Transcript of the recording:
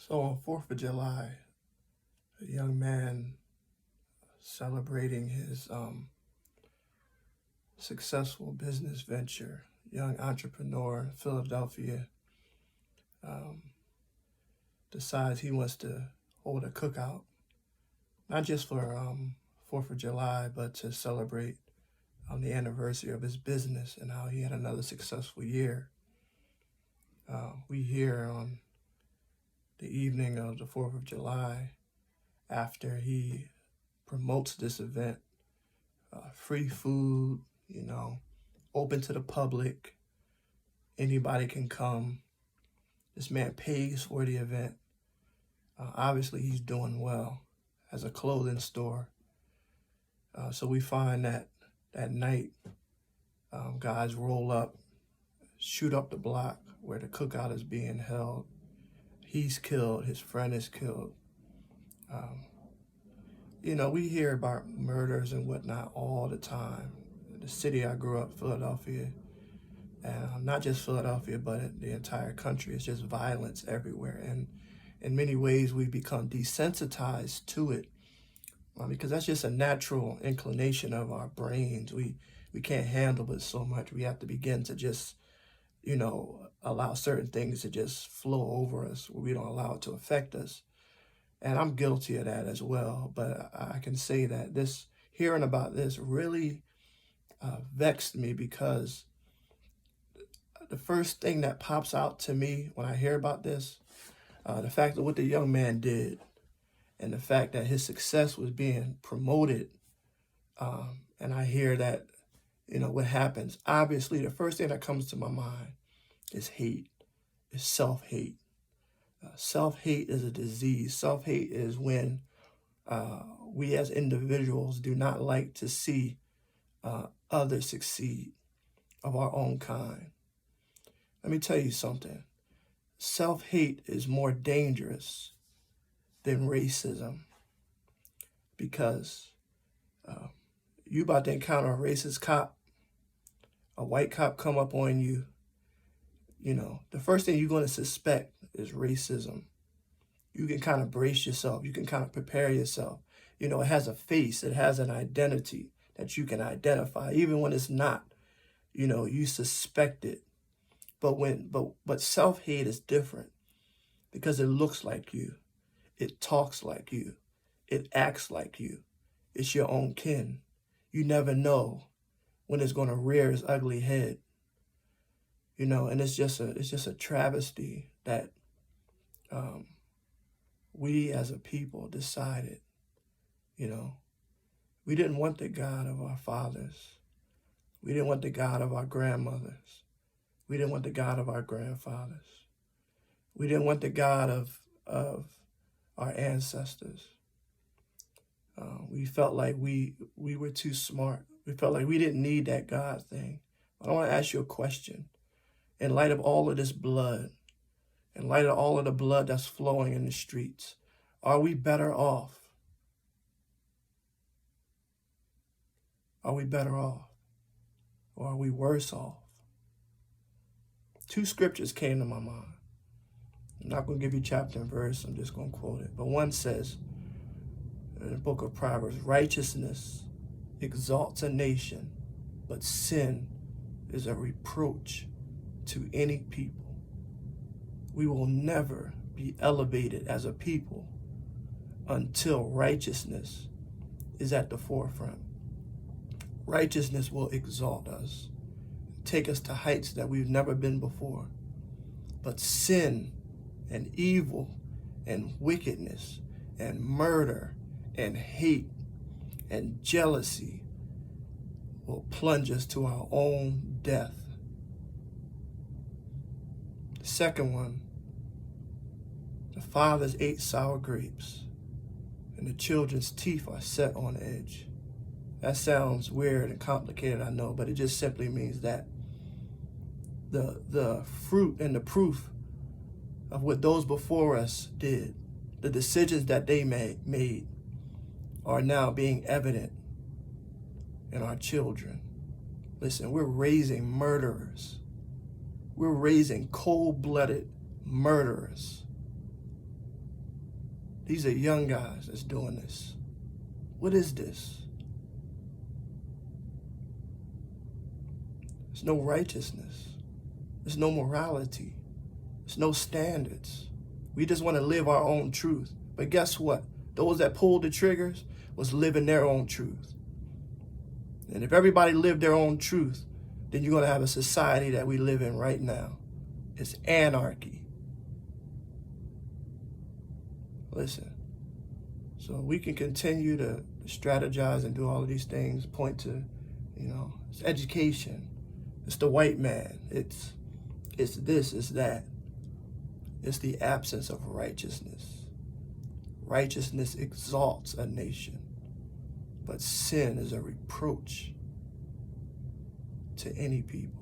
So on 4th of July, a young man celebrating his successful business venture, young entrepreneur in Philadelphia, um, decides he wants to hold a cookout, not just for 4th of July, but to celebrate on the anniversary of his business and how he had another successful year. We hear on the evening of the 4th of July, after he promotes this event, free food, open to the public, anybody can come. This man pays for the event. Obviously, he's doing well as a clothing store. So we find that night, guys roll up, shoot up the block where the cookout is being held. He's killed, his friend is killed. We hear about murders and whatnot all the time. The city I grew up, Philadelphia, and not just Philadelphia, but the entire country, it's just violence everywhere. And in many ways, we become desensitized to it because that's just a natural inclination of our brains. We can't handle it so much. We have to begin to just, allow certain things to just flow over us where we don't allow it to affect us. And I'm guilty of that as well. But I can say that hearing about this really vexed me, because the first thing that pops out to me when I hear about this, the fact that what the young man did and the fact that his success was being promoted, and I hear that, what happens. Obviously, the first thing that comes to my mind is hate, is self-hate. Self-hate is a disease. Self-hate is when we as individuals do not like to see others succeed of our own kind. Let me tell you something. Self-hate is more dangerous than racism, because you about to encounter a racist cop, a white cop come up on you, the first thing you're going to suspect is racism. You can kind of brace yourself. You can kind of prepare yourself. It has a face. It has an identity that you can identify, even when it's not. You suspect it. But self-hate is different, because it looks like you. It talks like you. It acts like you. It's your own kin. You never know when it's going to rear its ugly head. And it's just a travesty that we as a people decided, we didn't want the God of our fathers. We didn't want the God of our grandmothers. We didn't want the God of our grandfathers. We didn't want the God of our ancestors. We felt like we were too smart. We felt like we didn't need that God thing. I want to ask you a question. In light of all of this blood, in light of all of the blood that's flowing in the streets, are we better off? Are we better off? Or are we worse off? Two scriptures came to my mind. I'm not going to give you chapter and verse. I'm just going to quote it. But one says, in the book of Proverbs, righteousness exalts a nation, but sin is a reproach to any people. We will never be elevated as a people until righteousness is at the forefront. Righteousness will exalt us, take us to heights that we've never been before. But sin and evil and wickedness and murder and hate and jealousy will plunge us to our own death. The second one, the fathers ate sour grapes, and the children's teeth are set on edge. That sounds weird and complicated, I know, but it just simply means that the fruit and the proof of what those before us did, the decisions that they made, are now being evident in our children. Listen, we're raising murderers. We're raising cold-blooded murderers. These are young guys that's doing this. What is this? There's no righteousness. There's no morality. There's no standards. We just want to live our own truth. But guess what? Those that pulled the triggers was living their own truth. And if everybody lived their own truth, then you're going to have a society that we live in right now. It's anarchy. Listen, so we can continue to strategize and do all of these things, point to, it's education. It's the white man. It's this, it's that. It's the absence of righteousness. Righteousness exalts a nation, but sin is a reproach to any people.